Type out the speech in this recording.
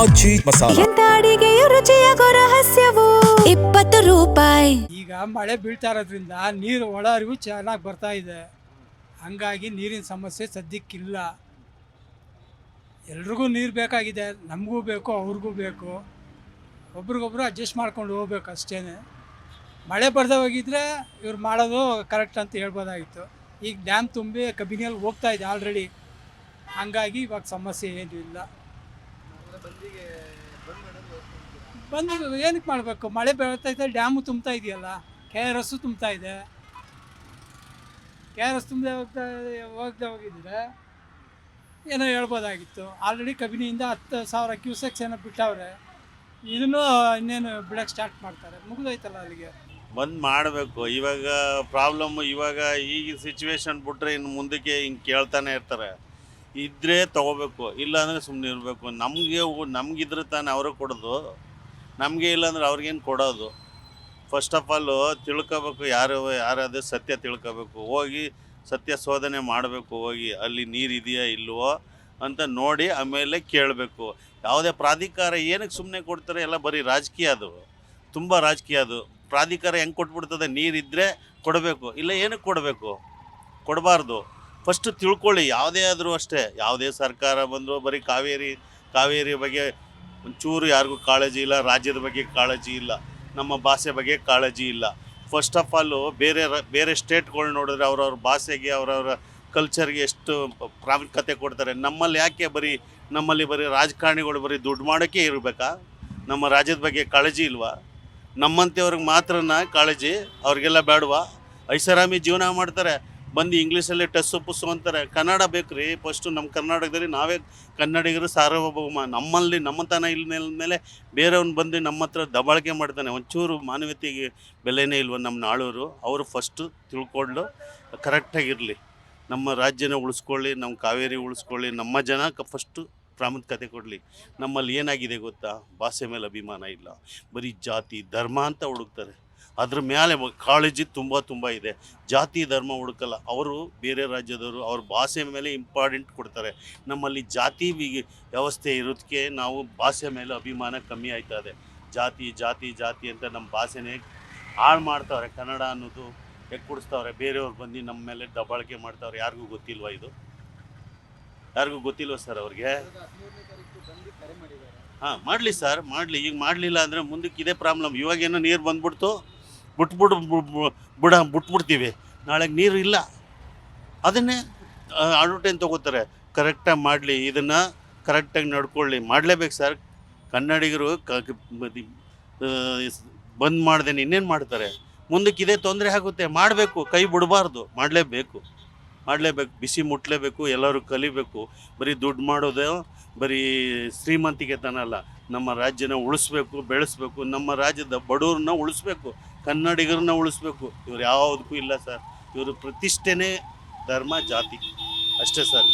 ಆಚಿ ಮಸಾಲ. ಎಂತ ಅಡಿಗೆಯ ರುಚಿಯಾಗೋ ರಹಸ್ಯವು 20 ರೂಪಾಯಿ. ಈಗ ಮಳೆ ಬೀಳ್ತಾ ಇರೋದ್ರಿಂದ ನೀರು ಒಳ ಹರಿವು ಚೆನ್ನಾಗಿ ಬರ್ತಾ ಇದೆ. ಹಂಗಾಗಿ ನೀರಿನ ಸಮಸ್ಯೆ ಸದ್ಯಕ್ಕಿಲ್ಲ. ಎಲ್ರಿಗೂ ನೀರು ಬೇಕಾಗಿದೆ, ನಮಗೂ ಬೇಕು, ಅವ್ರಿಗೂ ಬೇಕು. ಒಬ್ರಿಗೊಬ್ರು ಅಡ್ಜಸ್ಟ್ ಮಾಡ್ಕೊಂಡು ಹೋಗ್ಬೇಕು ಅಷ್ಟೇ. ಮಳೆ ಬರ್ದೇ ಹೋಗಿದ್ರೆ ಇವ್ರು ಮಾಡೋದು ಕರೆಕ್ಟ್ ಅಂತ ಹೇಳ್ಬೋದಾಗಿತ್ತು. ಈಗ ಡ್ಯಾಮ್ ತುಂಬಿ ಕಬಿನಿಯಲ್ಲಿ ಹೋಗ್ತಾ ಇದೆ ಆಲ್ರೆಡಿ. ಹಂಗಾಗಿ ಇವಾಗ ಸಮಸ್ಯೆ ಏನೂ ಇಲ್ಲ. ಬಂದು ಏನಕ್ಕೆ ಮಾಡಬೇಕು? ಮಳೆ ಬರ್ತಾ ಇದೆ, ಡ್ಯಾಮು ತುಂಬ್ತಾ ಇದೆಯಲ್ಲ, KRS ತುಂಬ್ತಾ ಇದೆ. KRS ತುಂಬದೆ ಹೋಗಿದ್ರೆ ಏನೋ ಹೇಳ್ಬೋದಾಗಿತ್ತು. ಆಲ್ರೆಡಿ ಕಬಿನಿಯಿಂದ 10,000 ಕ್ಯೂಸೆಕ್ಸ್ ಏನೋ ಬಿಟ್ಟವ್ರೆ. ಇದನ್ನು ಇನ್ನೇನು ಬಿಡೋಕ್ಕೆ ಸ್ಟಾರ್ಟ್ ಮಾಡ್ತಾರೆ. ಮುಗಿದೋಯ್ತಲ್ಲ ಅಲ್ಲಿಗೆ. ಬಂದ್ ಮಾಡಬೇಕು. ಇವಾಗ ಪ್ರಾಬ್ಲಮ್ಮು ಇವಾಗ ಈಗ ಸಿಚುವೇಶನ್ ಬಿಟ್ರೆ ಇನ್ನು ಮುಂದಕ್ಕೆ ಹಿಂಗೆ ಕೇಳ್ತಾನೆ ಇರ್ತಾರೆ. ಇದ್ದರೆ ತೊಗೋಬೇಕು, ಇಲ್ಲಾಂದರೆ ಸುಮ್ಮನೆ ಇರಬೇಕು. ನಮಗಿದ್ರೆ ತಾನೇ ಅವರು ಕೊಡೋದು, ನಮಗೆ ಇಲ್ಲಾಂದ್ರೆ ಅವ್ರಿಗೇನು ಕೊಡೋದು. ಫಸ್ಟ್ ಆಫ್ ಆಲು ತಿಳ್ಕೊಬೇಕು, ಯಾರಾದರೂ ಸತ್ಯ ತಿಳ್ಕೊಬೇಕು. ಹೋಗಿ ಸತ್ಯ ಶೋಧನೆ ಮಾಡಬೇಕು. ಹೋಗಿ ಅಲ್ಲಿ ನೀರು ಇದೆಯಾ ಇಲ್ವೋ ಅಂತ ನೋಡಿ ಆಮೇಲೆ ಕೇಳಬೇಕು. ಯಾವುದೇ ಪ್ರಾಧಿಕಾರ ಏನಕ್ಕೆ ಸುಮ್ಮನೆ ಕೊಡ್ತಾರೆ? ಎಲ್ಲ ಬರೀ ರಾಜಕೀಯ, ಅದು ತುಂಬ ರಾಜಕೀಯ. ಅದು ಪ್ರಾಧಿಕಾರ ಹೆಂಗೆ ಕೊಟ್ಬಿಡ್ತದೆ? ನೀರಿದ್ದರೆ ಕೊಡಬೇಕು, ಇಲ್ಲ ಏನಕ್ಕೆ ಕೊಡಬೇಕು? ಕೊಡಬಾರ್ದು. ಫಸ್ಟು ತಿಳ್ಕೊಳ್ಳಿ. ಯಾವುದೇ ಆದರೂ ಅಷ್ಟೇ, ಯಾವುದೇ ಸರ್ಕಾರ ಬಂದರೂ ಬರೀ ಕಾವೇರಿ ಬಗ್ಗೆ ಒಂಚೂರು ಯಾರಿಗೂ ಕಾಳಜಿ ಇಲ್ಲ. ರಾಜ್ಯದ ಬಗ್ಗೆ ಕಾಳಜಿ ಇಲ್ಲ, ನಮ್ಮ ಭಾಷೆ ಬಗ್ಗೆ ಕಾಳಜಿ ಇಲ್ಲ. ಫಸ್ಟ್ ಆಫ್ ಆಲು ಬೇರೆ ಸ್ಟೇಟ್ಗಳು ನೋಡಿದ್ರೆ ಅವ್ರವ್ರ ಭಾಷೆಗೆ ಅವ್ರವ್ರ ಕಲ್ಚರ್ಗೆ ಎಷ್ಟು ಪ್ರಾಮುಖ್ಯತೆ ಕೊಡ್ತಾರೆ. ನಮ್ಮಲ್ಲಿ ಬರೀ ರಾಜಕಾರಣಿಗಳು ಬರೀ ದುಡ್ಡು ಮಾಡೋಕ್ಕೆ ಇರಬೇಕಾ? ನಮ್ಮ ರಾಜ್ಯದ ಬಗ್ಗೆ ಕಾಳಜಿ ಇಲ್ವಾ? ನಮ್ಮಂಥವ್ರಿಗೆ ಮಾತ್ರನ ಕಾಳಜಿ, ಅವ್ರಿಗೆಲ್ಲ ಬೇಡವಾ? ಐಷಾರಾಮಿ ಜೀವನ ಮಾಡ್ತಾರೆ, ಬಂದು ಇಂಗ್ಲೀಷಲ್ಲಿ ಟಸ್ಸು ಅಂತಾರೆ. ಕನ್ನಡ ಬೇಕು ರೀ. ಫಸ್ಟು ನಮ್ಮ ಕರ್ನಾಟಕದಲ್ಲಿ ನಾವೇ ಕನ್ನಡಿಗರು ಸಾರ್ವಭೌಮ. ನಮ್ಮತನ ಇಲ್ಲ ಮೇಲೆ ಬೇರೆಯವ್ನು ಬಂದು ನಮ್ಮ ಹತ್ರ ದಬಾಳಿಕೆ ಮಾಡ್ತಾನೆ. ಒಂಚೂರು ಮಾನವೀಯತೆಗೆ ಬೆಲೆನೇ ಇಲ್ವ ನಮ್ಮ ನಾಳೂರು. ಅವರು ಫಸ್ಟು ತಿಳ್ಕೊಂಡು ಕರೆಕ್ಟಾಗಿರಲಿ. ನಮ್ಮ ರಾಜ್ಯನ ಉಳಿಸ್ಕೊಳ್ಳಿ, ನಮ್ಮ ಕಾವೇರಿ ಉಳಿಸ್ಕೊಳ್ಳಿ. ನಮ್ಮ ಜನ ಫಸ್ಟು ಪ್ರಾಮುಖ್ಯತೆ ಕೊಡಲಿ. ನಮ್ಮಲ್ಲಿ ಏನಾಗಿದೆ ಗೊತ್ತಾ? ಭಾಷೆ ಮೇಲೆ ಅಭಿಮಾನ ಇಲ್ಲ, ಬರೀ ಜಾತಿ ಧರ್ಮ ಅಂತ ಹುಡುಕ್ತಾರೆ. ಅದ್ರ ಮೇಲೆ ಕಾಳಜಿ ತುಂಬ ಇದೆ. ಜಾತಿ ಧರ್ಮ ಹುಡುಕಲ್ಲ ಅವರು. ಬೇರೆ ರಾಜ್ಯದವರು ಅವ್ರ ಭಾಷೆ ಮೇಲೆ ಇಂಪಾರ್ಟೆಂಟ್ ಕೊಡ್ತಾರೆ. ನಮ್ಮಲ್ಲಿ ಜಾತಿ ವ್ಯವಸ್ಥೆ ಇರೋದಕ್ಕೆ ನಾವು ಭಾಷೆ ಮೇಲೆ ಅಭಿಮಾನ ಕಮ್ಮಿ ಆಯ್ತದೆ. ಜಾತಿ ಅಂತ ನಮ್ಮ ಭಾಷೆನೇ ಹಾಳು ಮಾಡ್ತಾವ್ರೆ. ಕನ್ನಡ ಅನ್ನೋದು ಕೊಡಿಸ್ತಾವ್ರೆ. ಬೇರೆಯವ್ರು ಬಂದು ನಮ್ಮ ಮೇಲೆ ದಬ್ಬಾಳಿಕೆ ಮಾಡ್ತಾವ್ರೆ. ಯಾರಿಗೂ ಗೊತ್ತಿಲ್ವಾ ಇದು? ಯಾರಿಗೂ ಗೊತ್ತಿಲ್ವ ಸರ್ ಅವ್ರಿಗೆ? ಹಾಂ, ಮಾಡಲಿ ಸರ್, ಮಾಡಲಿ. ಈಗ ಮಾಡಲಿಲ್ಲ ಅಂದರೆ ಮುಂದಕ್ಕೆ ಇದೇ ಪ್ರಾಬ್ಲಮ್. ಇವಾಗೇನೋ ನೀರು ಬಂದ್ಬಿಡ್ತು, ಬಿಟ್ಬಿಡ್ತೀವಿ. ನಾಳೆಗೆ ನೀರು ಇಲ್ಲ, ಅದನ್ನೇ ಅಡ್ವರ್ಟೈಸ್ ತೊಗೋತಾರೆ. ಕರೆಕ್ಟಾಗಿ ಮಾಡಲಿ, ಇದನ್ನು ಕರೆಕ್ಟಾಗಿ ನಡ್ಕೊಳ್ಳಿ. ಮಾಡಲೇಬೇಕು ಸರ್. ಕನ್ನಡಿಗರು ಬಂದ್ ಮಾಡ್ದೇನೆ ಇನ್ನೇನು ಮಾಡ್ತಾರೆ? ಮುಂದಕ್ಕೆ ಇದೇ ತೊಂದರೆ ಆಗುತ್ತೆ. ಮಾಡಬೇಕು, ಕೈ ಬಿಡಬಾರ್ದು. ಮಾಡಲೇಬೇಕು. ಬಿಸಿ ಮುಟ್ಟಲೇಬೇಕು. ಎಲ್ಲರೂ ಕಲಿಬೇಕು. ಬರೀ ದುಡ್ಡು ಮಾಡೋದು ಬರೀ ಶ್ರೀಮಂತಿಗೆ ತನಲ್ಲ. ನಮ್ಮ ರಾಜ್ಯನ ಉಳಿಸ್ಬೇಕು, ಬೆಳೆಸ್ಬೇಕು. ನಮ್ಮ ರಾಜ್ಯದ ಬಡವ್ರನ್ನ ಉಳಿಸ್ಬೇಕು, ಕನ್ನಡಿಗರನ್ನ ಉಳಿಸ್ಬೇಕು. ಇವ್ರು ಯಾವುದಕ್ಕೂ ಇಲ್ಲ ಸರ್. ಇವರು ಪ್ರತಿಷ್ಠೆನೇ ಧರ್ಮ ಜಾತಿ ಅಷ್ಟೇ ಸರ್.